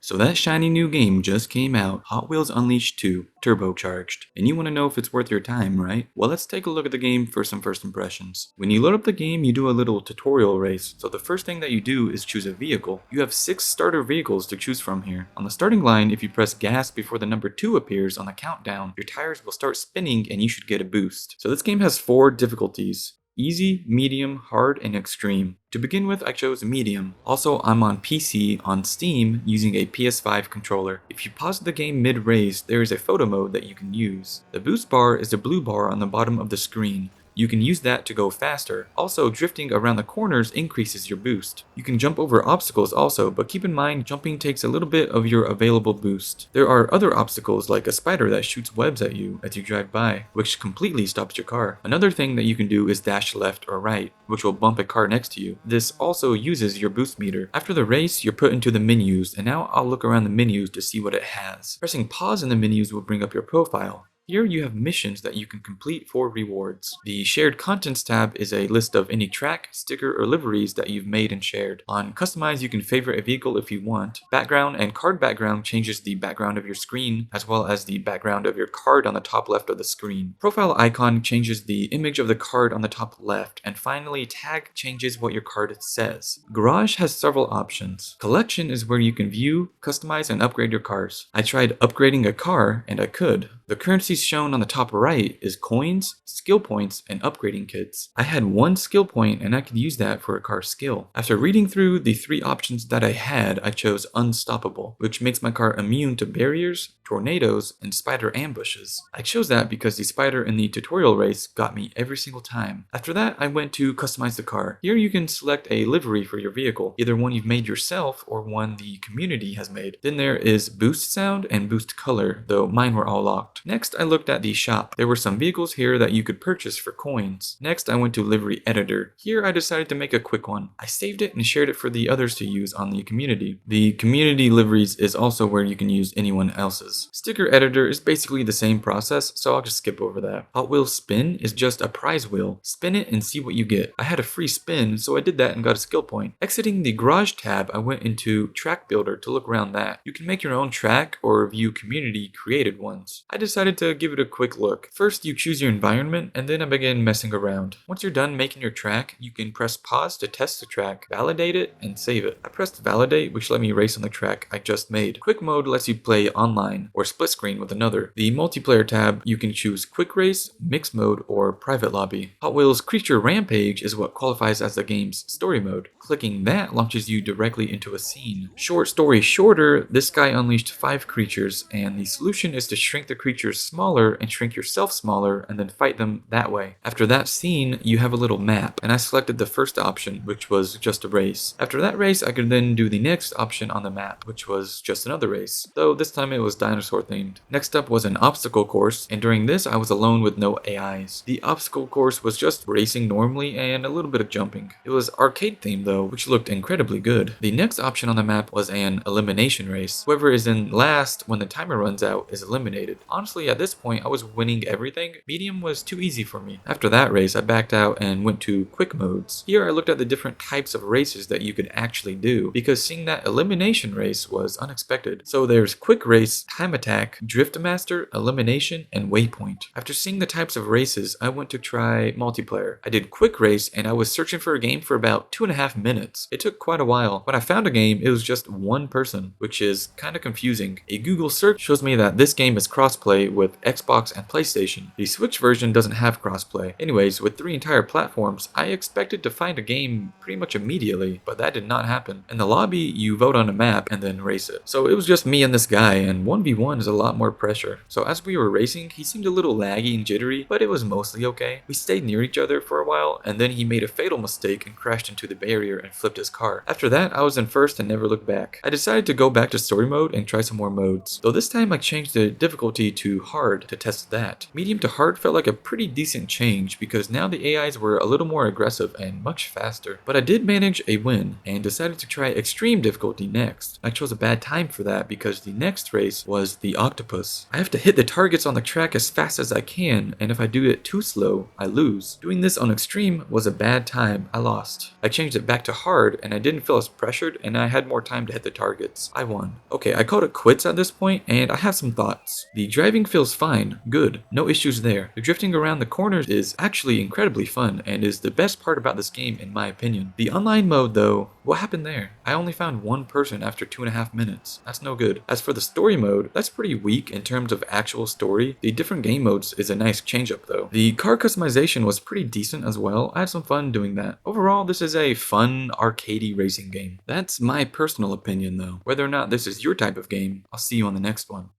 So that shiny new game just came out, Hot Wheels Unleashed 2, Turbocharged. And you want to know if it's worth your time, right? Well, let's take a look at the game for some first impressions. When you load up the game, you do a little tutorial race. So the first thing that you do is choose a vehicle. You have 6 starter vehicles to choose from here. On the starting line, if you press gas before the number 2 appears on the countdown, your tires will start spinning and you should get a boost. So this game has 4 difficulties: easy, medium, hard, and extreme. To begin with, I chose medium. Also, I'm on PC on Steam using a PS5 controller. If you pause the game mid-race, there is a photo mode that you can use. The boost bar is the blue bar on the bottom of the screen. You can use that to go faster. Also, drifting around the corners increases your boost. You can jump over obstacles also, but keep in mind jumping takes a little bit of your available boost. There are other obstacles like a spider that shoots webs at you as you drive by, which completely stops your car. Another thing that you can do is dash left or right, which will bump a car next to you. This also uses your boost meter. After the race, you're put into the menus, and now I'll look around the menus to see what it has. Pressing pause in the menus will bring up your profile. Here you have missions that you can complete for rewards. The Shared Contents tab is a list of any track, sticker, or liveries that you've made and shared. On Customize, you can favorite a vehicle if you want. Background and card background changes the background of your screen, as well as the background of your card on the top left of the screen. Profile icon changes the image of the card on the top left, and finally tag changes what your card says. Garage has several options. Collection is where you can view, customize, and upgrade your cars. I tried upgrading a car, and I could. The currencies shown on the top right is coins, skill points, and upgrading kits. I had 1 skill point and I could use that for a car skill. After reading through the 3 options that I had, I chose Unstoppable, which makes my car immune to barriers, tornadoes, and spider ambushes. I chose that because the spider in the tutorial race got me every single time. After that, I went to customize the car. Here you can select a livery for your vehicle, either one you've made yourself or one the community has made. Then there is boost sound and boost color, though mine were all locked. Next, I looked at the shop. There were some vehicles here that you could purchase for coins. Next, I went to livery editor. Here I decided to make a quick one. I saved it and shared it for the others to use on the community. The community liveries is also where you can use anyone else's. Sticker editor is basically the same process, so I'll just skip over that. Hot Wheels Spin is just a prize wheel. Spin it and see what you get. I had a free spin, so I did that and got a skill point. Exiting the garage tab, I went into track builder to look around that. You can make your own track or view community created ones. I decided to give it a quick look. First, you choose your environment, and then I began messing around. Once you're done making your track, you can press pause to test the track, validate it, and save it. I pressed validate, which let me race on the track I just made. Quick mode lets you play online or split screen with another. The multiplayer tab, you can choose quick race, mixed mode, or private lobby. Hot Wheels Creature Rampage is what qualifies as the game's story mode. Clicking that launches you directly into a scene. Short story shorter, this guy unleashed 5 creatures, and the solution is to shrink the creatures smaller and shrink yourself smaller and then fight them that way. After that scene, you have a little map, and I selected the first option, which was just a race. After that race, I could then do the next option on the map, which was just another race, though this time it was dinosaur themed. Next up was an obstacle course, and during this I was alone with no AIs. The obstacle course was just racing normally and a little bit of jumping. It was arcade themed though, which looked incredibly good. The next option on the map was an elimination race. Whoever is in last when the timer runs out is eliminated. Honestly, at this point I was winning everything. Medium was too easy for me. After that race, I backed out and went to quick modes. Here I looked at the different types of races that you could actually do, because seeing that elimination race was unexpected. So there's quick race, time attack, drift master, elimination, and waypoint. After seeing the types of races, I went to try multiplayer. I did quick race and I was searching for a game for about 2.5 minutes. It took quite a while. When I found a game, it was just one person, which is kind of confusing. A Google search shows me that this game is crossplay with Xbox and PlayStation. The Switch version doesn't have crossplay. Anyways, with 3 entire platforms, I expected to find a game pretty much immediately, but that did not happen. In the lobby, you vote on a map and then race it. So it was just me and this guy, and 1v1 is a lot more pressure. So as we were racing, he seemed a little laggy and jittery, but it was mostly okay. We stayed near each other for a while, and then he made a fatal mistake and crashed into the barrier and flipped his car. After that, I was in first and never looked back. I decided to go back to story mode and try some more modes. Though this time I changed the difficulty to to hard to test that. Medium to hard felt like a pretty decent change because now the AIs were a little more aggressive and much faster. But I did manage a win and decided to try extreme difficulty next. I chose a bad time for that because the next race was the octopus. I have to hit the targets on the track as fast as I can, and if I do it too slow, I lose. Doing this on extreme was a bad time. I lost. I changed it back to hard and I didn't feel as pressured and I had more time to hit the targets. I won. Okay, I called it quits at this point and I have some thoughts. The driving feels fine, good, no issues there. The drifting around the corners is actually incredibly fun and is the best part about this game in my opinion. The online mode though, what happened there? I only found one person after 2.5 minutes. That's no good. As for the story mode, that's pretty weak in terms of actual story. The different game modes is a nice change up though. The car customization was pretty decent as well. I had some fun doing that. Overall, this is a fun, arcadey racing game. That's my personal opinion though. Whether or not this is your type of game, I'll see you on the next one.